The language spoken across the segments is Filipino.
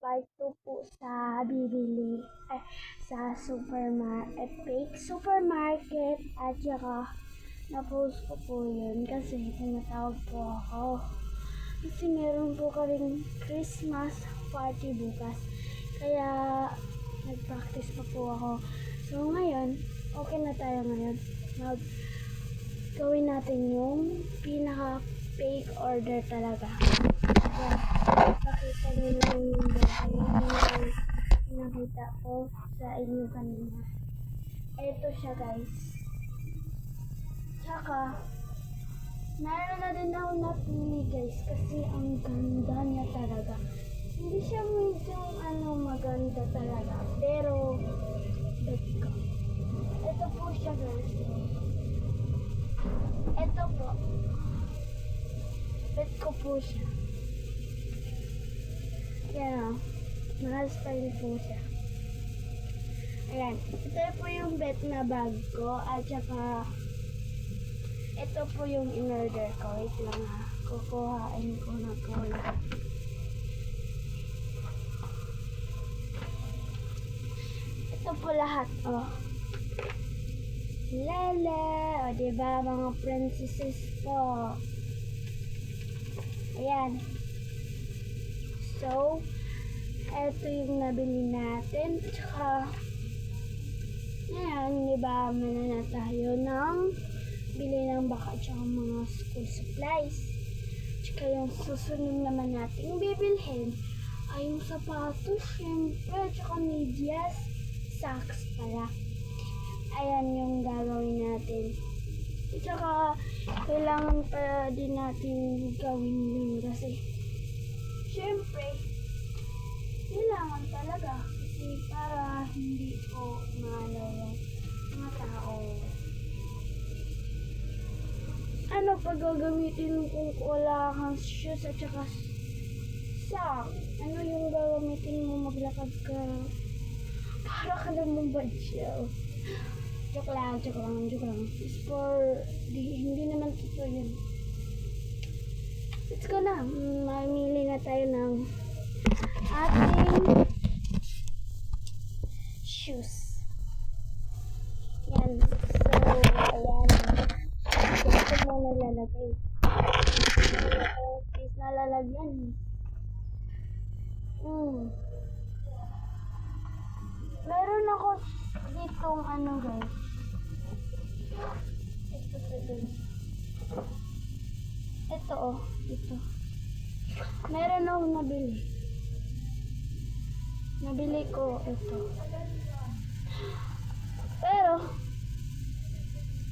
part 2 po sa bibili sa fake supermarket at saka na-post ko po yun kasi tinatawag po ako. Kasi meron po kaming Christmas party bukas. Kaya nag-practice pa po ako. So ngayon, okay na tayo ngayon. Gawin natin yung pinaka-fake order talaga. Yan. Pakita nyo lang yung bahay yung nakita ko sa inyo kanina. Ito siya guys. Tsaka, meron na din ako napili guys kasi ang ganda niya talaga. Hindi siya medyo maganda talaga. Pero, bet ko. Ito po siya guys. Ito po. Bet ko po siya. Yan o. Mahal style po siya. Ayan. Ito po yung bet na bag ko. At saka, ito po yung in-order ko. Wait lang ha. Kukuhain ko na po lang. Ito po lahat. Oh. Lala. O diba mga princesses po. Ayan. So, ito yung nabili natin. At saka, ayan, diba, manana tayo ng bili ng baka at saka mga school supplies. At saka yung susunod naman natin bibilhin ay yung sapatos, syempre, at saka medyas, socks pala. Ayan yung gagawin natin. At saka, kailangan pa din natin gawin yun kasi syempre, kailangan talaga kasi para hindi po yung mga tao. Ano pa gagamitin kung wala kang shoes at saka sock? Ano yung gagamitin mo maglakad ka? Para ka naman badyaw. Joke lang. It's for, hindi naman totoo yun. Let's go na. Mamili na tayo ng ating shoes. Yan. So, ayan. Ito mo nalalagay. Please nalalagyan. Meron ako ditong guys. Ito ito. Meron akong nabili. Nabili ko ito. Pero,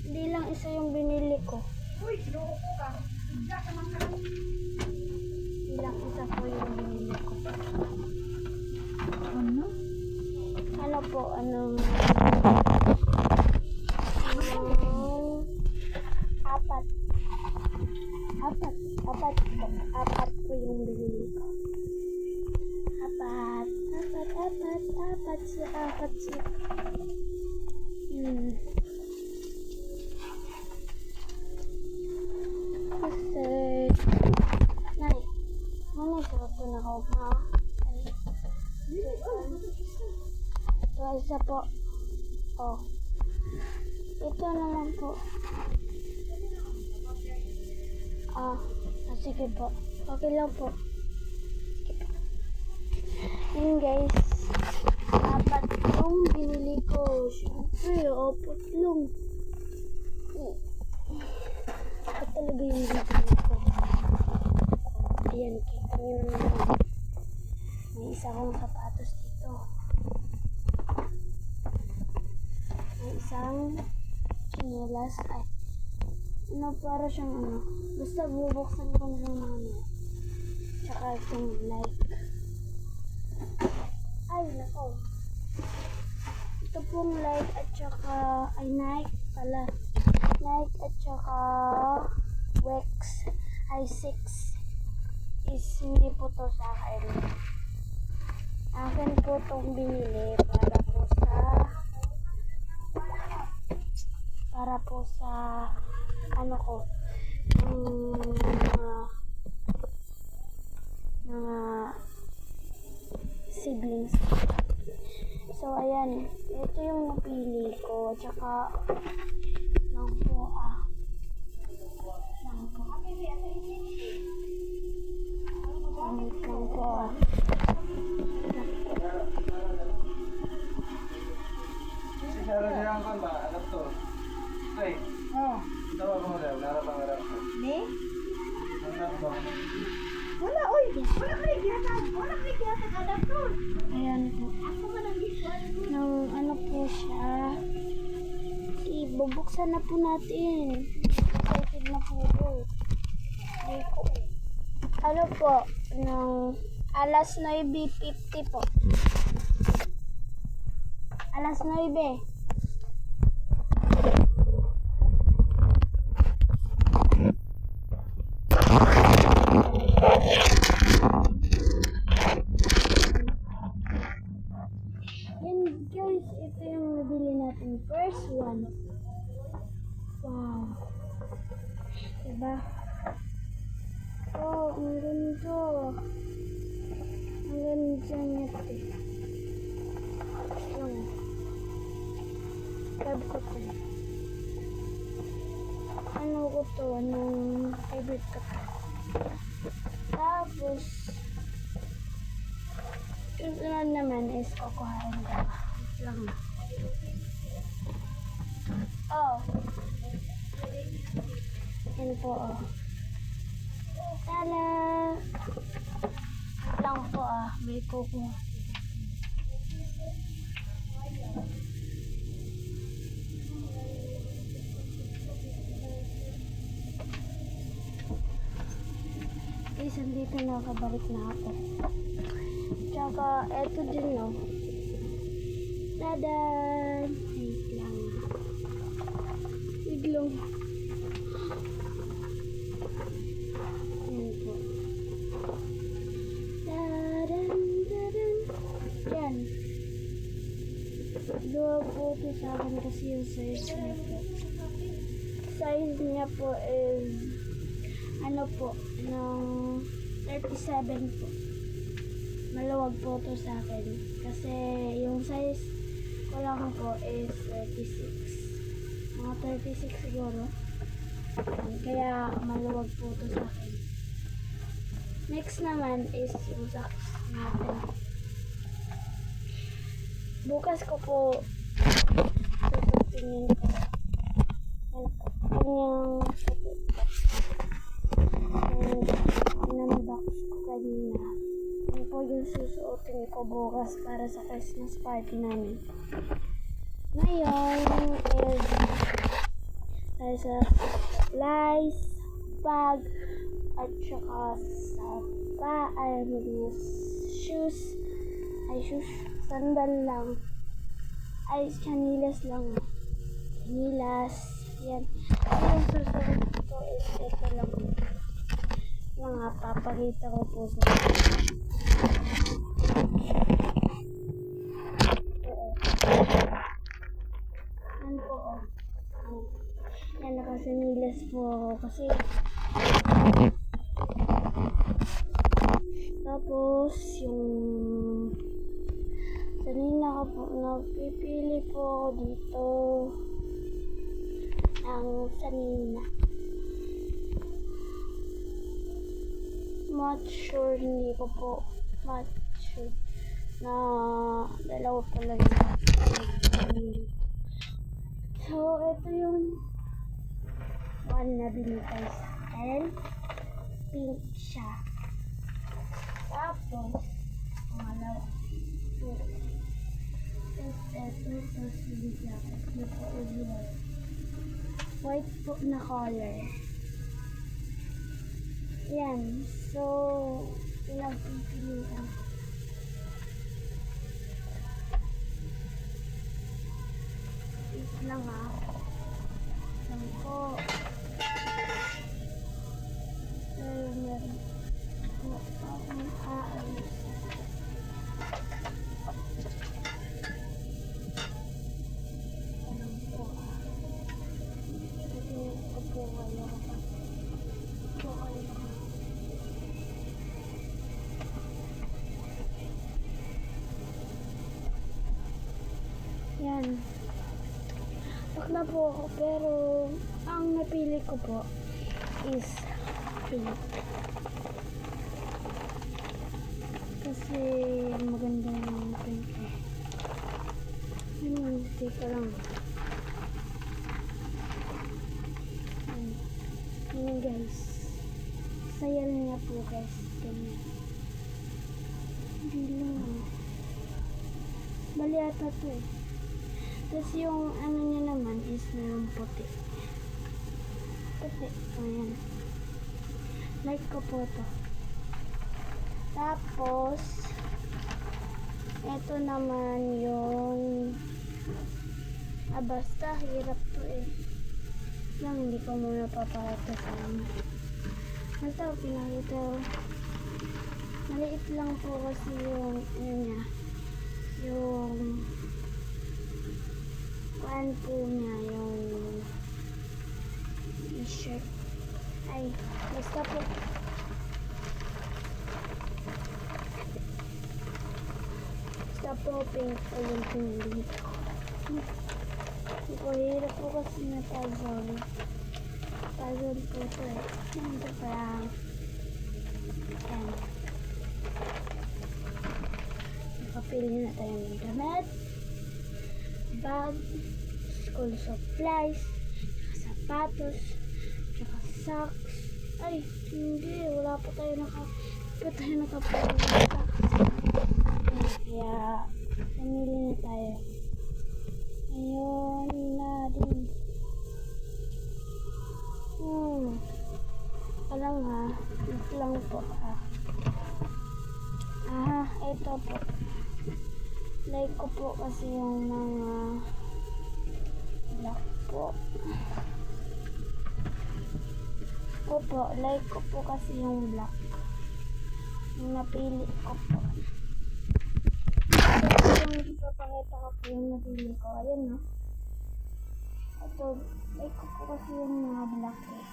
hindi lang isa yung binili ko. Hindi lang isa po yung binili ko. Ano po, apat po yung binili ko. Apat siya. Kasi, sarap po na ako pa. Ito, isa po. Oh. Ito naman po. Sige po. Okay lang po. Yun guys. Apat yung binili ko. Siyempre, apat lang. Apat talaga yung binili ko. Ayan, kita nyo naman. May isa kong sapatos dito. May isang chinelas. Ay, para siyang basta bubuksan ko na lang mamaya. Tsaka itong like. Ay, nako. Ito pong like at saka, Nike pala. Nike at saka Wex i6 is hindi po to sa akin. Akin po itong binili para po sa mga siblings. So, ayan. Ito yung napili ko. Tsaka, lang po Lang po. Lang po Sinaradihan ko ba? Alam to. Ay, tawa ko mo daw. Narapang harap ko. Ni? Anak ko. Wala, oy! Wala ka nagkiyatan adaptor! Ayan po. Ako ka nang gisuan mo. Nang ano po siya. Ibubuksan na po natin. Excited na po po. Ano po? Nang alas 9:50 po. Alas 9. Yan guys, ito yung nabili natin. First one. Wow. Diba? Oh, ang ganda. Ang ganda niya. Lang. Love ko to. Ano ko to? Anong favorite ko to? Tapos, yung sunod naman is kukuhain ko. Lang. Oh. Yan po, oh. Tala! Lang po, may kukuha. Guys, andito nakabalik na ako. Tsaka, eto din, no. Tadan! Wait lang. Biglang. Yan po. Tadan, tadan. Yan. Dua po ito sa akin kasi yung size niya po. Size niya po is ano po, ng 37 po. Maluwag po ito sa akin. Kasi yung size ko lang po is 36. Mga 36 siguro. Kaya maluwag po ito sa akin. Next naman is yung socks natin. Bukas ko po tututin yun po. Kanyang in-unbox ko kanina. Yan po yung susuotin ko bukas para sa Christmas party namin. Ngayon is tayo sa supplies, bag, at saka sa shoes, sandal lang, ay chanilas lang, chanilas, yan. Yung susunod ko is ito lang, mga papakita ko po sa yan po, yan, nakasanilas po ako kasi tapos yung kanina ko po napipili po ako dito ng sanina. Not sure, hindi ko po not sure na dalawa pala yun. So, ito yung one na bili tayo sa akin. Pink siya. Tapos, pangalawa. White po na color. Yan. So, pinagpipilian. Wait lang Lang po. Meron po akong aalis. Ayan. Bakla po ako, pero ang napili ko po is pink. Kasi maganda yung pink eh. Teka lang. Ayan guys. Sayal niya po guys. Ganyan. Hindi lang ah. Bali ata to eh. Tapos yung ano niya naman is meron puti. Puti. Ayan. Like ko po to. Tapos, ito naman yung basta hirap to eh. Lang, hindi ko muna papakita sa inyo. Basta, pinakita. Maliit lang po kasi yung ano niya. Yung kuan po niya, yung t-shirt. Ay, basta po. Basta po, pink po yung pinili ko. Hirap po kasi na puzzle. Puzzle po ito eh. Ito parang ayan. Nakapili na tayo ng damit, bag, school supplies, sapatos, tsaka socks. Ay, hindi. Wala pa tayo nakapili ng socks. Kaya, pamili na tayo. Ayun na din. Alam ha, ito lang po ha. Ito po. Like ko po kasi yung mga black po. Opo, like ko po kasi yung black. Yung napili ko po. Yung ipapakita ko po yung napili ko. Ayan no. Ito, like ko po kasi yung mga black eh.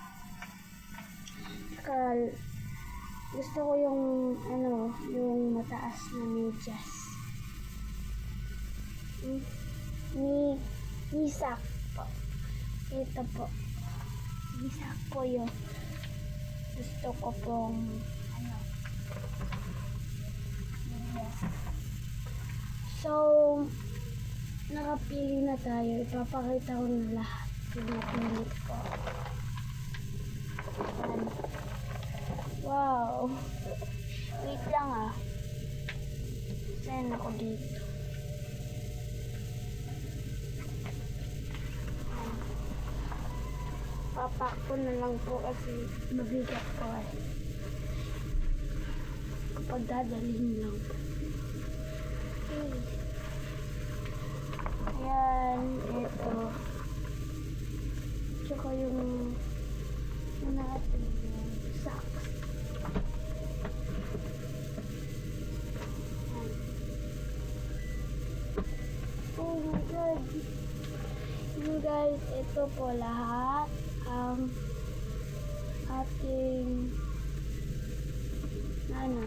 Saka, gusto ko yung ano, yung mataas na medyas. Nisak po. Ito po. Nisak po yung gusto ko pong ano, medyas. So, nakapili na tayo. Ipapakita ko na lahat yung napili ko. Ayan. Wow. Wait lang ah. Saan ako dito? Papak ko na lang po kasi mabigat ko eh. Kapag dadalhin lang po. Okay. Ayan. Ito. Tsaka yung natin yung socks. Oh my god. Yun guys, ito po lahat ang ating ano,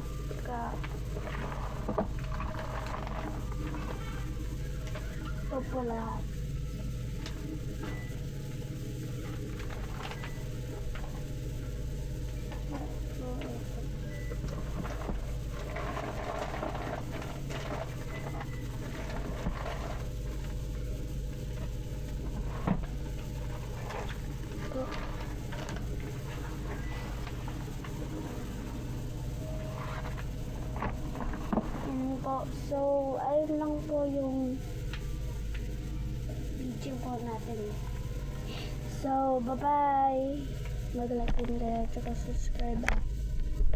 ito po lahat. So, ayun lang po yung video po natin. So, bye-bye. Mag-like din kayo at subscribe.